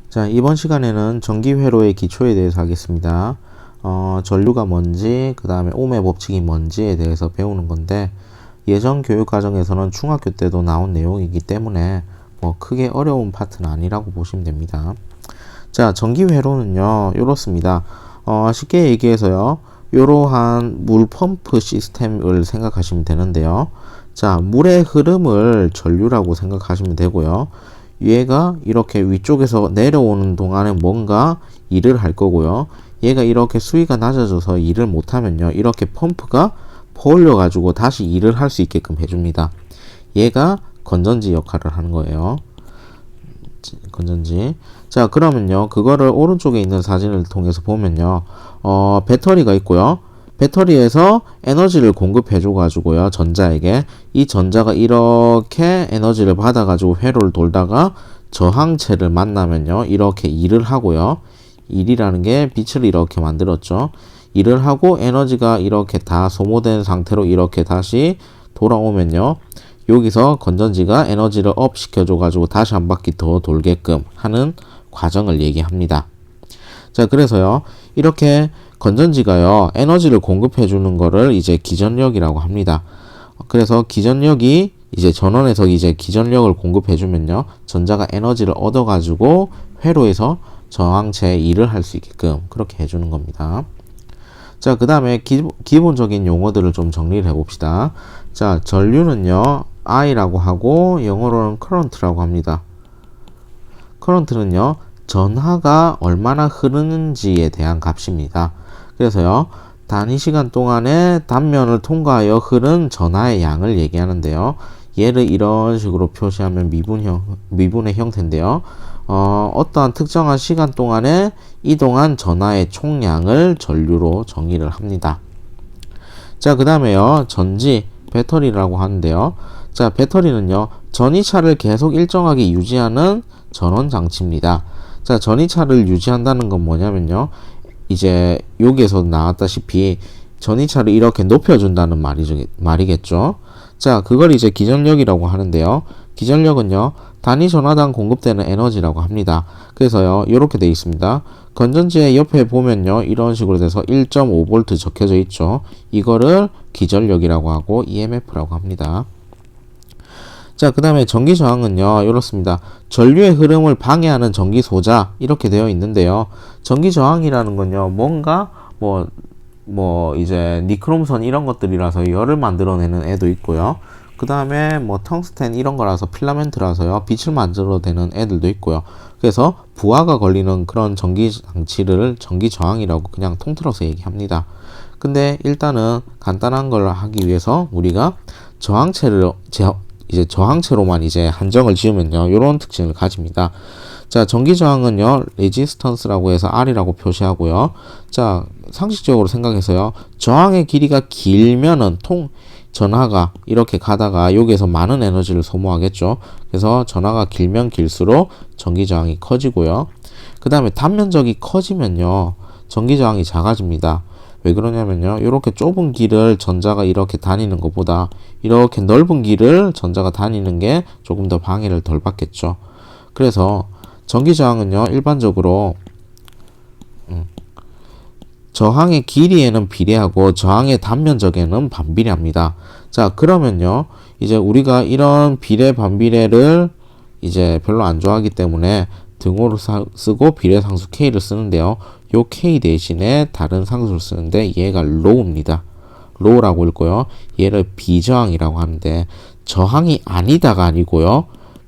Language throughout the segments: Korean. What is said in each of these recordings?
자, 이번 시간에는 전기회로의 기초에 대해서 하겠습니다. 전류가 뭔지, 그 다음에 ohm의 법칙이 뭔지에 대해서 배우는 건데, 예전 교육과정에서는 중학교 때도 나온 내용이기 때문에 뭐 크게 어려운 파트는 아니라고 보시면 됩니다. 자, 전기회로는요, 이렇습니다. 쉽게 얘기해서요, 이러한 물 펌프 시스템을 생각하시면 되는데요. 자, 물의 흐름을 전류라고 생각하시면 되고요. 얘가 이렇게 위쪽에서 내려오는 동안에 뭔가 일을 할 거고요. 얘가 이렇게 수위가 낮아져서 일을 못하면요, 이렇게 펌프가 퍼올려 가지고 다시 일을 할 수 있게끔 해줍니다. 얘가 건전지 역할을 하는 거예요. 건전지. 자, 그러면요, 그거를 오른쪽에 있는 사진을 통해서 보면요, 배터리가 있고요. 배터리에서 에너지를 공급해 줘 가지고요, 전자에게. 이 전자가 이렇게 에너지를 받아 가지고 회로를 돌다가 저항체를 만나면요, 이렇게 일을 하고요. 일이라는 게 빛을 이렇게 만들었죠. 일을 하고 에너지가 이렇게 다 소모된 상태로 이렇게 다시 돌아오면요, 여기서 건전지가 에너지를 업 시켜줘 가지고 다시 한 바퀴 더 돌게끔 하는 과정을 얘기합니다. 자, 그래서요, 이렇게 건전지가요, 에너지를 공급해 주는 거를 이제 기전력이라고 합니다. 그래서 기전력이 이제 전원에서 이제 기전력을 공급해 주면요, 전자가 에너지를 얻어 가지고 회로에서 저항체에 일을 할 수 있게끔 그렇게 해주는 겁니다. 자, 그 다음에 기본적인 용어들을 좀 정리를 해봅시다. 자, 전류는요, I라고 하고 영어로는 current라고 합니다. current는요, 전하가 얼마나 흐르는지에 대한 값입니다. 그래서요, 단위 시간 동안에 단면을 통과하여 흐른 전하의 양을 얘기하는데요. 얘를 이런 식으로 표시하면 미분의 형태인데요. 어떠한 특정한 시간 동안에 이동한 전하의 총량을 전류로 정의를 합니다. 자, 그 다음에요, 전지, 배터리라고 하는데요. 자, 배터리는요, 전이차를 계속 일정하게 유지하는 전원 장치입니다. 자, 전이차를 유지한다는 건 뭐냐면요, 이제 여기에서 나왔다시피 전이차를 이렇게 높여준다는 말이겠죠. 자, 그걸 이제 기전력이라고 하는데요. 기전력은요, 단위 전하당 공급되는 에너지라고 합니다. 그래서요, 이렇게 되어 있습니다. 건전지의 옆에 보면요, 이런 식으로 돼서 1.5V 적혀져 있죠. 이거를 기전력이라고 하고 EMF라고 합니다. 자, 그 다음에 전기 저항은요, 이렇습니다. 전류의 흐름을 방해하는 전기 소자, 이렇게 되어 있는데요. 전기 저항이라는 건요, 뭔가 이제 니크롬선 이런 것들이라서 열을 만들어내는 애도 있고요. 그 다음에 텅스텐 이런 거라서 필라멘트라서요, 빛을 만들어내는 애들도 있고요. 그래서 부하가 걸리는 그런 전기 장치를 전기 저항이라고 그냥 통틀어서 얘기합니다. 근데 일단은 간단한 걸 하기 위해서 우리가 저항체로만 이제 한정을 지으면요, 이런 특징을 가집니다. 자, 전기 저항은요, 레지스턴스라고 해서 R이라고 표시하고요. 자, 상식적으로 생각해서요, 저항의 길이가 길면은 전하가 이렇게 가다가 여기에서 많은 에너지를 소모하겠죠. 그래서 전하가 길면 길수록 전기 저항이 커지고요. 그 다음에 단면적이 커지면요, 전기 저항이 작아집니다. 왜 그러냐면요, 이렇게 좁은 길을 전자가 이렇게 다니는 것보다 이렇게 넓은 길을 전자가 다니는 게 조금 더 방해를 덜 받겠죠. 그래서 전기 저항은요, 일반적으로 저항의 길이에는 비례하고 저항의 단면적에는 반비례합니다. 자, 그러면요, 이제 우리가 이런 비례 반비례를 이제 별로 안 좋아하기 때문에 등호로 쓰고 비례상수 K를 쓰는데요. 요 K 대신에 다른 상수를 쓰는데 얘가 low입니다. low라고 읽고요. 얘를 비저항이라고 하는데 저항이 아니다가 아니고요,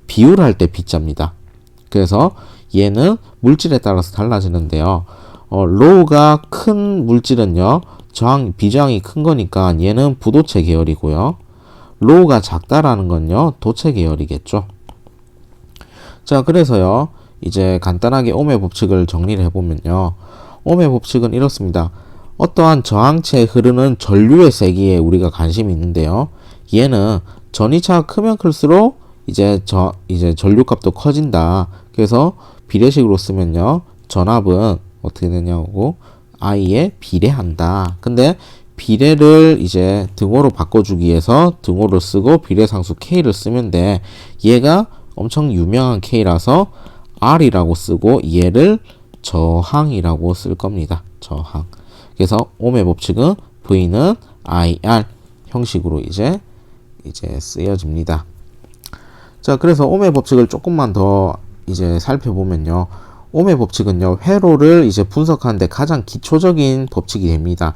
비율할 때 B자입니다. 그래서 얘는 물질에 따라서 달라지는데요. low가 큰 물질은요, 비저항이 큰 거니까 얘는 부도체 계열이고요. low가 작다라는 건요, 도체 계열이겠죠. 자, 그래서요, 이제 간단하게 ohm의 법칙을 정리를 해보면요, ohm의 법칙은 이렇습니다. 어떠한 저항체에 흐르는 전류의 세기에 우리가 관심이 있는데요, 얘는 전이차가 크면 클수록 이제 전류값도 커진다. 그래서 비례식으로 쓰면요, 전압은 어떻게 되냐고, I에 비례한다. 근데 비례를 이제 등호로 바꿔주기 위해서 등호를 쓰고 비례상수 K를 쓰면 돼. 얘가 엄청 유명한 K라서 R이라고 쓰고 얘를 저항이라고 쓸 겁니다. 저항. 그래서 옴의 법칙은 V는 IR 형식으로 이제 쓰여집니다. 자, 그래서 옴의 법칙을 조금만 더 이제 살펴보면요. 옴의 법칙은요, 회로를 이제 분석하는데 가장 기초적인 법칙이 됩니다.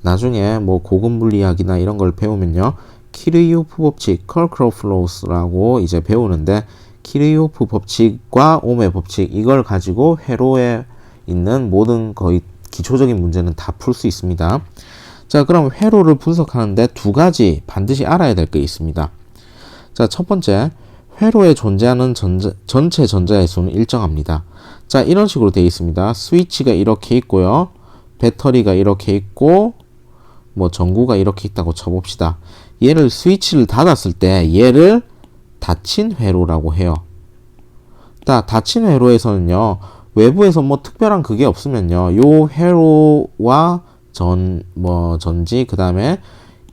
나중에 뭐 고급 물리학이나 이런 걸 배우면요, 키르이호프 법칙, 컬크로프 로스라고 이제 배우는데, 키르이호프 법칙과 옴의 법칙, 이걸 가지고 회로에 있는 모든 거의 기초적인 문제는 다 풀 수 있습니다. 자, 그럼 회로를 분석하는데 두 가지 반드시 알아야 될 게 있습니다. 자, 첫 번째, 회로에 존재하는 전체 전자의 수는 일정합니다. 자, 이런 식으로 되어 있습니다. 스위치가 이렇게 있고요. 배터리가 이렇게 있고, 뭐 전구가 이렇게 있다고 쳐봅시다. 얘를 스위치를 닫았을 때 얘를 닫힌 회로라고 해요. 닫힌 회로에서는요, 외부에서 뭐 특별한 그게 없으면요, 요 회로와 전지, 그 다음에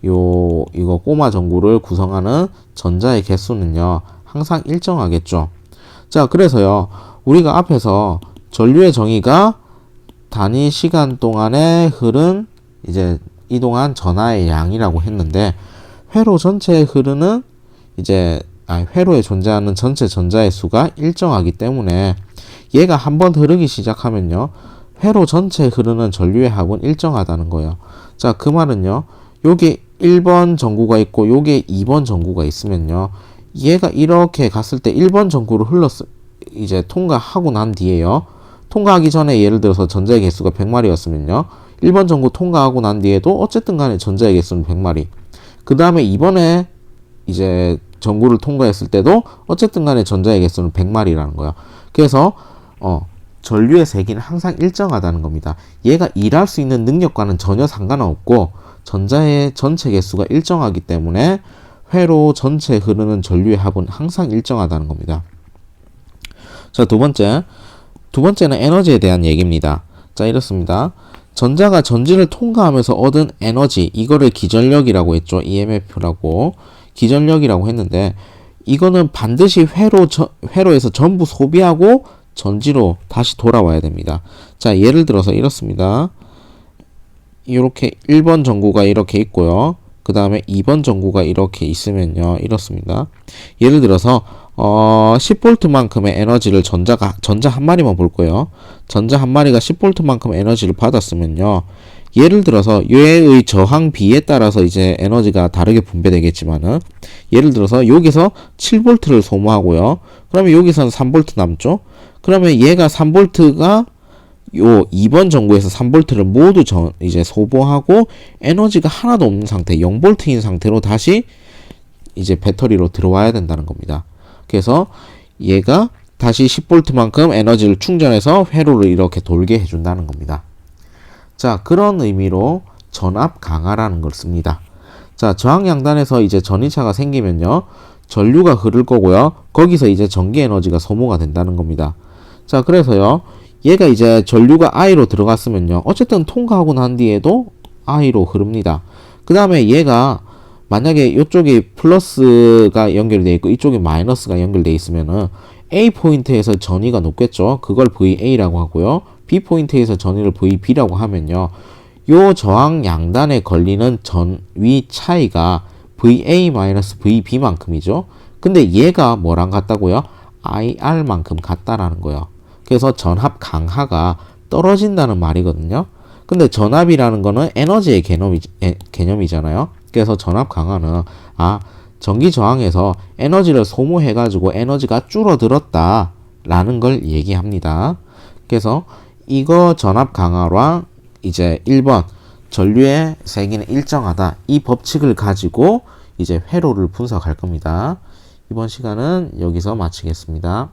이거 꼬마 전구를 구성하는 전자의 개수는요, 항상 일정하겠죠. 자, 그래서요, 우리가 앞에서 전류의 정의가 단위 시간 동안에 흐른 이제 이동한 전하의 양이라고 했는데, 회로 전체에 흐르는 회로에 존재하는 전체 전자의 수가 일정하기 때문에 얘가 한번 흐르기 시작하면요, 회로 전체에 흐르는 전류의 합은 일정하다는 거예요. 자, 그 말은요, 요게 1번 전구가 있고 요게 2번 전구가 있으면요, 얘가 이렇게 갔을 때 1번 전구를 통과하고 난 뒤에요, 통과하기 전에 예를 들어서 전자의 개수가 100마리였으면요, 1번 전구 통과하고 난 뒤에도 어쨌든 간에 전자의 개수는 100마리. 그 다음에 이번에 이제 전구를 통과했을 때도 어쨌든 간에 전자의 개수는 100마리라는 거예요. 그래서 전류의 세기는 항상 일정하다는 겁니다. 얘가 일할 수 있는 능력과는 전혀 상관없고 전자의 전체 개수가 일정하기 때문에 회로 전체에 흐르는 전류의 합은 항상 일정하다는 겁니다. 자, 두 번째는 에너지에 대한 얘기입니다. 자, 이렇습니다. 전자가 전지를 통과하면서 얻은 에너지, 이거를 기전력이라고 했죠. EMF라고. 기전력이라고 했는데, 이거는 반드시 회로에서 전부 소비하고 전지로 다시 돌아와야 됩니다. 자, 예를 들어서 이렇습니다. 이렇게 1번 전구가 이렇게 있고요. 그 다음에 2번 전구가 이렇게 있으면요, 이렇습니다. 예를 들어서 10V만큼의 에너지를 전자 한 마리만 볼 거예요. 전자 한 마리가 10V만큼 에너지를 받았으면요, 예를 들어서 얘의 저항 비에 따라서 이제 에너지가 다르게 분배되겠지만은, 예를 들어서 여기서 7V를 소모하고요, 그러면 여기서는 3V 남죠. 그러면 얘가 3V가 요 2번 전구에서 3V를 모두 이제 소모하고 에너지가 하나도 없는 상태, 0V인 상태로 다시 이제 배터리로 들어와야 된다는 겁니다. 그래서 얘가 다시 10V만큼 에너지를 충전해서 회로를 이렇게 돌게 해준다는 겁니다. 자, 그런 의미로 전압 강화라는 걸 씁니다. 자, 저항 양단에서 이제 전이차가 생기면요, 전류가 흐를 거고요, 거기서 이제 전기 에너지가 소모가 된다는 겁니다. 자, 그래서요, 얘가 이제 전류가 I로 들어갔으면요, 어쨌든 통과하고 난 뒤에도 I로 흐릅니다. 그 다음에 얘가 만약에 이쪽이 플러스가 연결되어 있고 이쪽이 마이너스가 연결되어 있으면은 A 포인트에서 전위가 높겠죠. 그걸 VA라고 하고요, B 포인트에서 전위를 VB라고 하면요, 요 저항 양단에 걸리는 전위 차이가 VA-VB만큼이죠. 근데 얘가 뭐랑 같다고요? IR만큼 같다라는 거예요. 그래서 전압 강하가 떨어진다는 말이거든요. 근데 전압이라는 거는 에너지의 개념이잖아요. 그래서 전압 강화는 전기 저항에서 에너지를 소모해가지고 에너지가 줄어들었다라는 걸 얘기합니다. 그래서 이거 전압 강화랑 이제 1번 전류의 세기는 일정하다, 이 법칙을 가지고 이제 회로를 분석할 겁니다. 이번 시간은 여기서 마치겠습니다.